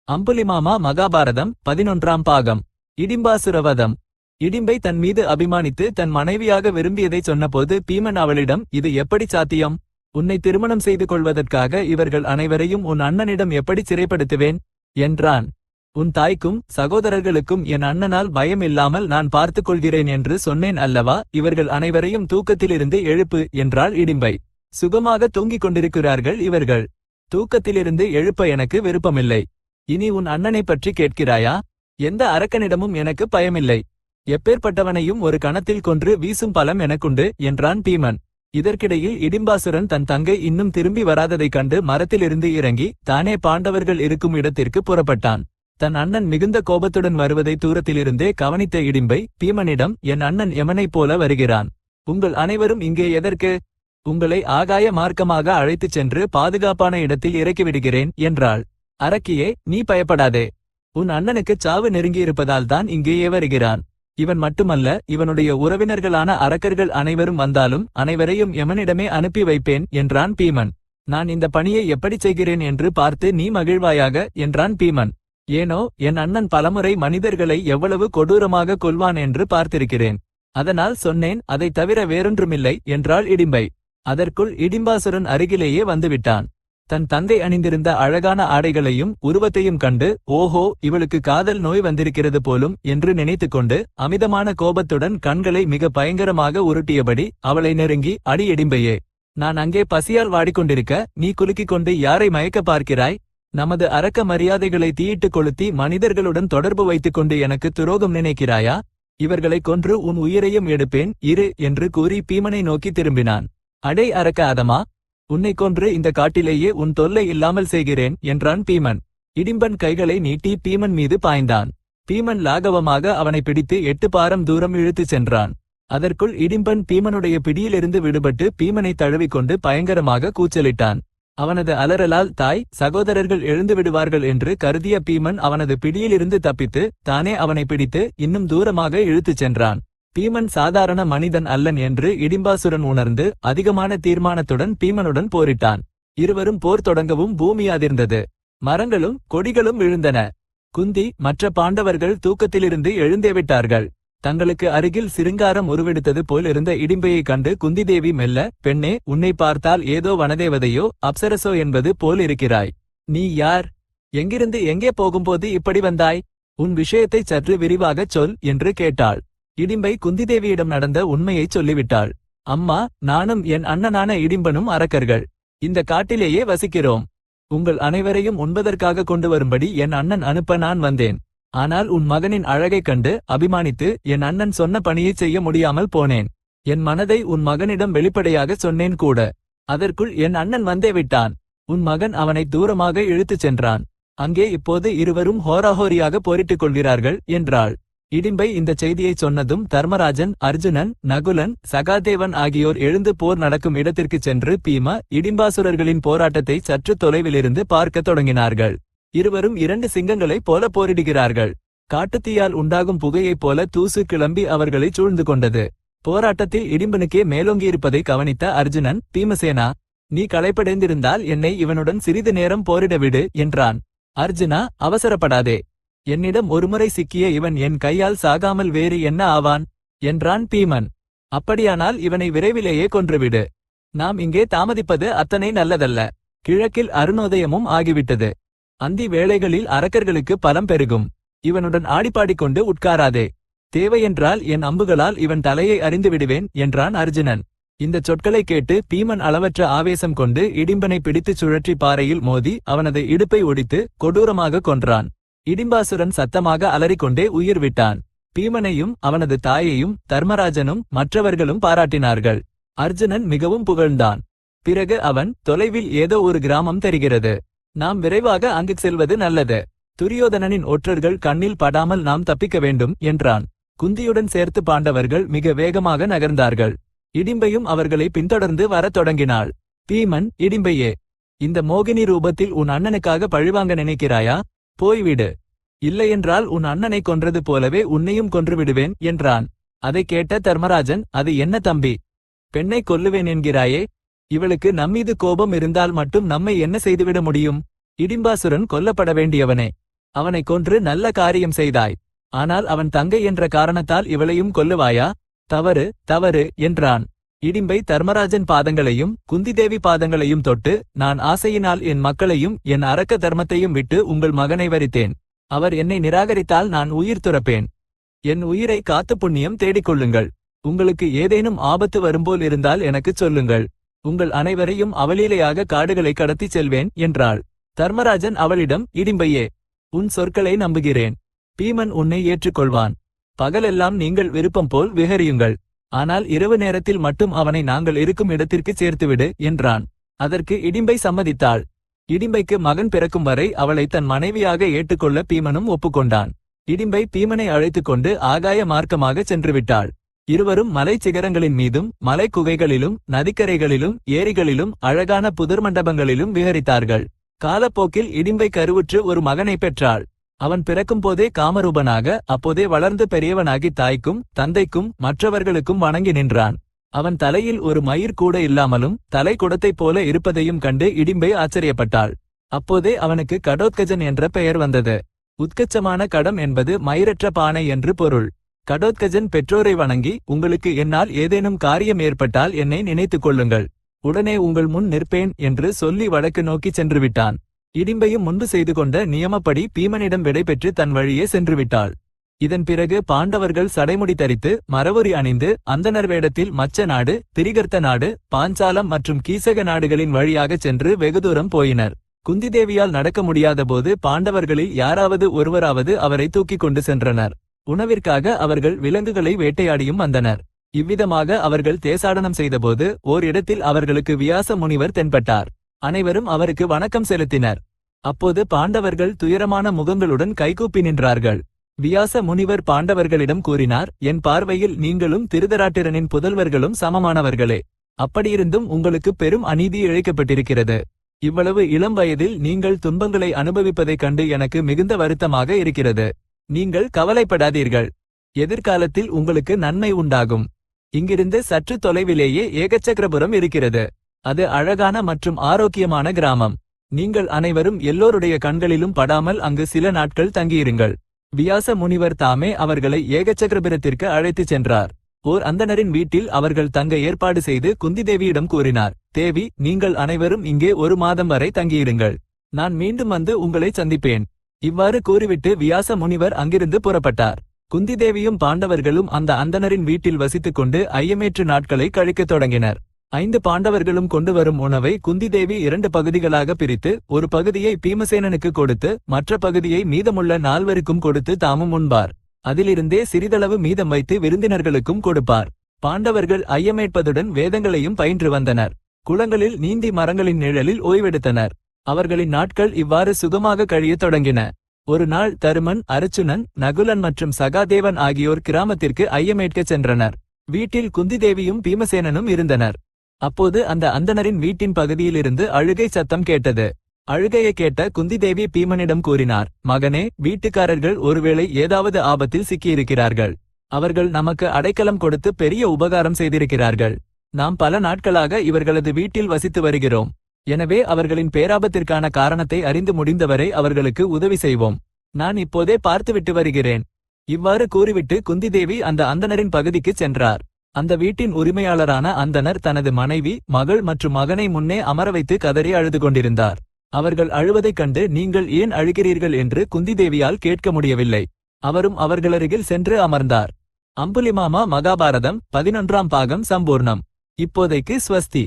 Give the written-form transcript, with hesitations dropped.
அம்புலிமாமா மகாபாரதம் 11ஆம் பாகம். இடிம்பாசுரவதம். இடிம்பை தன் மீது அபிமானித்து தன் மனைவியாக விரும்பியதை சொன்னபோது பீமன் அவளிடம், இது எப்படி சாத்தியம்? உன்னை திருமணம் செய்து கொள்வதற்காக இவர்கள் அனைவரையும் உன் அண்ணனிடம் எப்படி சிறைப்படுத்துவேன் என்றான். உன் தாய்க்கும் சகோதரர்களுக்கும் என் அண்ணனால் பயம் இல்லாமல் நான் பார்த்துக் கொள்கிறேன் என்று சொன்னேன் அல்லவா? இவர்கள் அனைவரையும் தூக்கத்திலிருந்து எழுப்பு என்றாள் இடிம்பை. சுகமாக தூங்கிக் கொண்டிருக்கிறார்கள் இவர்கள். தூக்கத்திலிருந்து எழுப்ப எனக்கு விருப்பமில்லை. இனி உன் அண்ணனை பற்றி கேட்கிறாயா? எந்த அரக்கனிடமும் எனக்கு பயமில்லை. எப்பேற்பட்டவனையும் ஒரு கணத்தில் கொன்று வீசும் பலம் எனக்குண்டு என்றான் பீமன். இதற்கிடையில் இடிம்பாசுரன் தன் தங்கை இன்னும் திரும்பி வராததைக் கண்டு மரத்திலிருந்து இறங்கி தானே பாண்டவர்கள் இருக்கும் இடத்திற்கு புறப்பட்டான். தன் அண்ணன் மிகுந்த கோபத்துடன் வருவதை தூரத்திலிருந்தே கவனித்த இடிம்பை பீமனிடம், என் அண்ணன் யமனைப் போல வருகிறான். உங்கள் அனைவரும் இங்கே எதற்கு? உங்களை ஆகாய மார்க்கமாக அழைத்துச் சென்று பாதுகாப்பான இடத்தில் இறக்கிவிடுகிறேன் என்றாள். அரக்கியே, நீ பயப்படாதே. உன் அண்ணனுக்கு சாவு நெருங்கியிருப்பதால் தான் இங்கேயே வருகிறான். இவன் மட்டுமல்ல, இவனுடைய உறவினர்களான அரக்கர்கள் அனைவரும் வந்தாலும் அனைவரையும் யமனிடமே அனுப்பி வைப்பேன் என்றான் பீமன். நான் இந்த பணியை எப்படி செய்கிறேன் என்று பார்த்து நீ மகிழ்வாயாக என்றான் பீமன். ஏனோ என் அண்ணன் பலமுறை மனிதர்களை எவ்வளவு கொடூரமாக கொல்வான் என்று பார்த்திருக்கிறேன். அதனால் சொன்னேன், அதை தவிர வேறொன்றுமில்லை என்றாள் இடிம்பை. அதற்குள் இடிம்பாசுரன் அருகிலேயே வந்துவிட்டான். தன் தந்தை அணிந்திருந்த அழகான ஆடைகளையும் உருவத்தையும் கண்டு, ஓஹோ, இவளுக்கு காதல் நோய் வந்திருக்கிறது போலும் என்று நினைத்துக்கொண்டு அமிதமான கோபத்துடன் கண்களை மிக பயங்கரமாக உருட்டியபடி அவளை நெருங்கி, அடி இடிம்பையே, நான் அங்கே பசியால் வாடிக்கொண்டிருக்க நீ குலுக்கிக் கொண்டு யாரை மயக்க பார்க்கிறாய்? நமது அரக்க மரியாதைகளை தீயிட்டு கொளுத்தி மனிதர்களுடன் தொடர்பு வைத்துக் கொண்டு எனக்கு துரோகம் நினைக்கிறாயா? இவர்களை கொன்று உன் உயிரையும் எடுப்பேன் இரு என்று கூறி பீமனை நோக்கி திரும்பினான். அடே அரக்க அதமா, உன்னை கொன்று இந்த காட்டிலேயே உன் தொல்லை இல்லாமல் செய்கிறேன் என்றான் பீமன். இடிம்பன் கைகளை நீட்டி பீமன் மீது பாய்ந்தான். பீமன் லாகவமாக அவனை பிடித்து 8 பாரம் தூரம் இழுத்துச் சென்றான். அதற்குள் இடிம்பன் பீமனுடைய பிடியிலிருந்து விடுபட்டு பீமனை தழுவிக்கொண்டு பயங்கரமாக கூச்சலிட்டான். அவனது அலறலால் தாய் சகோதரர்கள் எழுந்து விடுவார்கள் என்று கருதிய பீமன் அவனது பிடியிலிருந்து தப்பித்து தானே அவனை பிடித்து இன்னும் தூரமாக இழுத்துச் சென்றான். பீமன் சாதாரண மனிதன் அல்லன் என்று இடிம்பாசுரன் உணர்ந்து அதிகமான தீர்மானத்துடன் பீமனுடன் போரிட்டான். இருவரும் போர் தொடங்கவும் பூமி அதிர்ந்தது. மரங்களும் கொடிகளும் விழுந்தன. குந்தி மற்ற பாண்டவர்கள் தூக்கத்திலிருந்து எழுந்தேவிட்டார்கள். தங்களுக்கு அருகில் சிருங்காரம் உருவெடுத்தது போல் இருந்த இடிம்பையைக் கண்டு குந்தி தேவி மெல்ல, பெண்ணே, உன்னை பார்த்தால் ஏதோ வனதேவதையோ அப்சரசோ என்பது போல் இருக்கிறாய். நீ யார்? எங்கிருந்து எங்கே போகும்போது இப்படி வந்தாய்? உன் விஷயத்தை சற்று விரிவாகச் சொல் என்று கேட்டாள். இடிம்பை குந்திதேவியிடம் நடந்த உண்மையைச் சொல்லிவிட்டாள். அம்மா, நானும் என் அண்ணனான இடிம்பனும் அரக்கர்கள். இந்த காட்டிலேயே வசிக்கிறோம். உங்கள் அனைவரையும் உண்பதற்காக கொண்டு வரும்படி என் அண்ணன் அனுப்ப நான் வந்தேன். ஆனால் உன் மகனின் அழகைக் கண்டு அபிமானித்து என் அண்ணன் சொன்ன பணியைச் செய்ய முடியாமல் போனேன். என் மனதை உன் மகனிடம் வெளிப்படையாக சொன்னேன் கூட. அதற்குள் என் அண்ணன் வந்தே விட்டான். உன் மகன் அவனை தூரமாக இழுத்துச் சென்றான். அங்கே இப்போது இருவரும் ஹோராஹோரியாக போரிட்டுக் கொள்கிறார்கள் என்றாள். இடிம்பை இந்த செய்தியைச் சொன்னதும் தர்மராஜன், அர்ஜுனன், நகுலன், சகாதேவன் ஆகியோர் எழுந்து போர் நடக்கும் இடத்திற்குச் சென்று பீம இடிம்பாசுரர்களின் போராட்டத்தை சற்று தொலைவிலிருந்து பார்க்கத் தொடங்கினார்கள். இருவரும் 2 சிங்கங்களைப் போல போரிடுகிறார்கள். காட்டுத்தீயால் உண்டாகும் புகையைப் போல தூசு கிளம்பி அவர்களை சூழ்ந்து கொண்டது. போராட்டத்தில் இடிம்பனுக்கே மேலோங்கியிருப்பதை கவனித்த அர்ஜுனன், பீமசேனா, நீ களைப்படைந்திருந்தால் என்னை இவனுடன் சிறிது நேரம் போரிடவிடு என்றான். அர்ஜுனா, அவசரப்படாதே. என்னிடம் ஒருமுறை சிக்கிய இவன் என் கையால் சாகாமல் வேறு என்ன ஆவான் என்றான் பீமன். அப்படியானால் இவனை விரைவிலேயே கொன்றுவிடு. நாம் இங்கே தாமதிப்பது அத்தனை நல்லதல்ல. கிழக்கில் அருணோதயமும் ஆகிவிட்டது. அந்தி வேளைகளில் அரக்கர்களுக்கு பலம் பெருகும். இவனுடன் ஆடிப்பாடிக்கொண்டு உட்காராதே. தேவையென்றால் என் அம்புகளால் இவன் தலையை அறிந்து விடுவேன் என்றான் அர்ஜுனன். இந்த சொற்களை கேட்டு பீமன் அளவற்ற ஆவேசம் கொண்டு இடிம்பனை பிடித்துச் சுழற்றி பாறையில் மோதி அவனது இடுப்பை ஒடித்து கொடூரமாக கொன்றான். இடிம்பாசுரன் சத்தமாக அலறிக்கொண்டே உயிர் விட்டான். பீமனையும் அவனது தாயையும் தர்மராஜனும் மற்றவர்களும் பாராட்டினார்கள். அர்ஜுனன் மிகவும் புகழ்ந்தான். பிறகு அவன், தொலைவில் ஏதோ ஒரு கிராமம் தெரிகிறது. நாம் விரைவாக அங்கு செல்வது நல்லது. துரியோதனனின் ஒற்றர்கள் கண்ணில் படாமல் நாம் தப்பிக்க வேண்டும் என்றான். குந்தியுடன் சேர்த்து பாண்டவர்கள் மிக வேகமாக நகர்ந்தார்கள். இடிம்பையும் அவர்களை பின்தொடர்ந்து வரத் தொடங்கினாள். பீமன், இடிம்பையே, இந்த மோகினி ரூபத்தில் உன் அண்ணனுக்காக பழிவாங்க நினைக்கிறாயா? போய்விடு. இல்லையென்றால் உன் அண்ணனை கொன்றது போலவே உன்னையும் கொன்றுவிடுவேன் என்றான். அதைக் கேட்ட தர்மராஜன், அது என்ன தம்பி? பெண்ணை கொல்லுவேன் என்கிறாயே? இவளுக்கு நம்மீது கோபம் இருந்தால் மட்டும் நம்மை என்ன செய்துவிட முடியும்? இடிம்பாசுரன் கொல்லப்பட வேண்டியவனே. அவனை கொன்று நல்ல காரியம் செய்தாய். ஆனால் அவன் தங்கை என்ற காரணத்தால் இவளையும் கொல்லுவாயா? தவறு தவறு என்றான். இடிம்பை தர்மராஜன் பாதங்களையும் குந்திதேவி பாதங்களையும் தொட்டு, நான் ஆசையினால் என் மக்களையும் என் அரக்க தர்மத்தையும் விட்டு உங்கள் மகனை வரித்தேன். அவர் என்னை நிராகரித்தால் நான் உயிர் துறப்பேன். என் உயிரை காத்து புண்ணியம் தேடிக்கொள்ளுங்கள். உங்களுக்கு ஏதேனும் ஆபத்து வரும்போல் இருந்தால் எனக்குச் சொல்லுங்கள். உங்கள் அனைவரையும் அவலீலையாக காடுகளை கடத்திச் செல்வேன் என்றாள். தர்மராஜன் அவளிடம், இடிம்பையே, உன் சொற்களை நம்புகிறேன். பீமன் உன்னை ஏற்றுக்கொள்வான். பகலெல்லாம் நீங்கள் விருப்பம் போல் விஹரியுங்கள். ஆனால் இரவு நேரத்தில் மட்டும் அவனை நாங்கள் இருக்கும் இடத்திற்கு சேர்த்துவிடு என்றான். அதற்கு இடிம்பை சம்மதித்தாள். இடிம்பைக்கு மகன் பிறக்கும் வரை அவளை தன் மனைவியாக ஏற்றுக்கொள்ள பீமனும் ஒப்புக்கொண்டான். இடிம்பை பீமனை அழைத்துக் கொண்டு ஆகாய மார்க்கமாக சென்றுவிட்டாள். இருவரும் மலைச் சிகரங்களின் மீதும் மலை குகைகளிலும் நதிக்கரைகளிலும் ஏரிகளிலும் அழகான புதர் மண்டபங்களிலும் விஹரித்தார்கள். காலப்போக்கில் இடிம்பை கருவுற்று ஒரு மகனை பெற்றாள். அவன் பிறக்கும் போதே காமரூபனாக, அப்போதே வளர்ந்து பெரியவனாகி தாய்க்கும் தந்தைக்கும் மற்றவர்களுக்கும் வணங்கி நின்றான். அவன் தலையில் ஒரு மயிர் கூட இல்லாமலும் தலை குடத்தைப் போல இருப்பதையும் கண்டு இடிம்பை ஆச்சரியப்பட்டாள். அப்போதே அவனுக்கு கடோத்கஜன் என்ற பெயர் வந்தது. உத்கச்சமான கடம் என்பது மயிரற்ற பானை என்று பொருள். கடோத்கஜன் பெற்றோரை வணங்கி, உங்களுக்கு என்னால் ஏதேனும் காரியம் ஏற்பட்டால் என்னை நினைத்துக் கொள்ளுங்கள். உடனே உங்கள் முன் நிற்பேன் என்று சொல்லி வடக்கு நோக்கி சென்றுவிட்டான். இடிம்பையும் முன்பு செய்து கொண்ட நியமப்படி பீமனிடம் விடைபெற்று தன் வழியே சென்றுவிட்டாள். இதன் பிறகு பாண்டவர்கள் சடைமுடி தரித்து மரவுரி அணிந்து அந்தணர் வேடத்தில் மச்ச நாடு, திரிகர்த்த நாடு, பாஞ்சாலம் மற்றும் கீசக நாடுகளின் வழியாகச் சென்று வெகு தூரம் போயினர். குந்திதேவியால் நடக்க முடியாதபோது பாண்டவர்களில் யாராவது ஒருவராவது அவரை தூக்கிக் கொண்டு சென்றனர். உணவிற்காக அவர்கள் விலங்குகளை வேட்டையாடியும் வந்தனர். இவ்விதமாக அவர்கள் தேசாடனம் செய்தபோது ஓர் இடத்தில் அவர்களுக்கு வியாச முனிவர் தென்பட்டார். அனைவரும் அவருக்கு வணக்கம் செலுத்தினர். அப்போது பாண்டவர்கள் துயரமான முகங்களுடன் கைகூப்பி நின்றார்கள். வியாச முனிவர் பாண்டவர்களிடம் கூறினார், என் பார்வையில் நீங்களும் திருதராட்டிரனின் புதல்வர்களும் சமமானவர்களே. அப்படியிருந்தும் உங்களுக்கு பெரும் அநீதி இழைக்கப்பட்டிருக்கிறது. இவ்வளவு இளம் வயதில் நீங்கள் துன்பங்களை அனுபவிப்பதைக் கண்டு எனக்கு மிகுந்த வருத்தமாக இருக்கிறது. நீங்கள் கவலைப்படாதீர்கள். எதிர்காலத்தில் உங்களுக்கு நன்மை உண்டாகும். இங்கிருந்து சற்று தொலைவிலேயே ஏகச்சக்கரபுரம் இருக்கிறது. அது அழகான மற்றும் ஆரோக்கியமான கிராமம். நீங்கள் அனைவரும் எல்லோருடைய கண்களிலும் படாமல் அங்கு சில நாட்கள் தங்கியிருங்கள். வியாச முனிவர் தாமே அவர்களை ஏகச்சக்கரபுரத்திற்கு அழைத்துச் சென்றார். ஓர் அந்தணரின் வீட்டில் அவர்கள் தங்க ஏற்பாடு செய்து குந்திதேவியிடம் கூறினார், தேவி, நீங்கள் அனைவரும் இங்கே 1 மாதம் வரை தங்கியிருங்கள். நான் மீண்டும் வந்து உங்களை சந்திப்பேன். இவ்வாறு கூறிவிட்டு வியாச முனிவர் அங்கிருந்து புறப்பட்டார். குந்திதேவியும் பாண்டவர்களும் அந்த அந்தணரின் வீட்டில் வசித்துக் கொண்டு ஐயமேற்று நாட்களை கழிக்கத் தொடங்கினர். 5 பாண்டவர்களும் கொண்டு வரும் உணவை குந்திதேவி 2 பகுதிகளாக பிரித்து, ஒரு பகுதியை பீமசேனனுக்கு கொடுத்து மற்ற பகுதியை மீதமுள்ள 4வருக்கும் கொடுத்து தாமும் உண்பார். அதிலிருந்தே சிறிதளவு மீதம் வைத்து விருந்தினர்களுக்கும் கொடுப்பார். பாண்டவர்கள் ஐயமேற்பதுடன் வேதங்களையும் பயின்று வந்தனர். குளங்களில் நீந்தி மரங்களின் நிழலில் ஓய்வெடுத்தனர். அவர்களின் நாட்கள் இவ்வாறு சுகமாக கழியத் தொடங்கின. ஒரு நாள் தருமன், அருச்சுனன், நகுலன் மற்றும் சகாதேவன் ஆகியோர் கிராமத்திற்கு ஐயமேற்கச் சென்றனர். வீட்டில் குந்திதேவியும் பீமசேனனும் இருந்தனர். அப்போது அந்த அந்தணரின் வீட்டின் பகுதியிலிருந்து அழுகை சத்தம் கேட்டது. அழுகையை கேட்ட குந்திதேவி பீமனிடம் கூறினார், மகனே, வீட்டுக்காரர்கள் ஒருவேளை ஏதாவது ஆபத்தில் சிக்கியிருக்கிறார்கள். அவர்கள் நமக்கு அடைக்கலம் கொடுத்து பெரிய உபகாரம் செய்திருக்கிறார்கள். நாம் பல நாட்களாக இவர்களது வீட்டில் வசித்து வருகிறோம். எனவே அவர்களின் பேராபத்திற்கான காரணத்தை அறிந்து முடிந்தவரை அவர்களுக்கு உதவி செய்வோம். நான் இப்போதே பார்த்துவிட்டு வருகிறேன். இவ்வாறு கூறிவிட்டு குந்திதேவி அந்த அந்தணரின் பகுதிக்குச் சென்றார். அந்த வீட்டின் உரிமையாளரான அந்தணர் தனது மனைவி, மகள் மற்றும் மகனை முன்னே அமர வைத்து கதறி அழுது கொண்டிருந்தார். அவர்கள் அழுவதைக் கண்டு, நீங்கள் ஏன் அழுகிறீர்கள் என்று குந்திதேவியால் கேட்க முடியவில்லை. அவரும் அவர்களருகில் சென்று அமர்ந்தார். அம்புலிமாமா மகாபாரதம் 11ஆம் பாகம் சம்பூர்ணம். இப்போதைக்கு ஸ்வஸ்தி.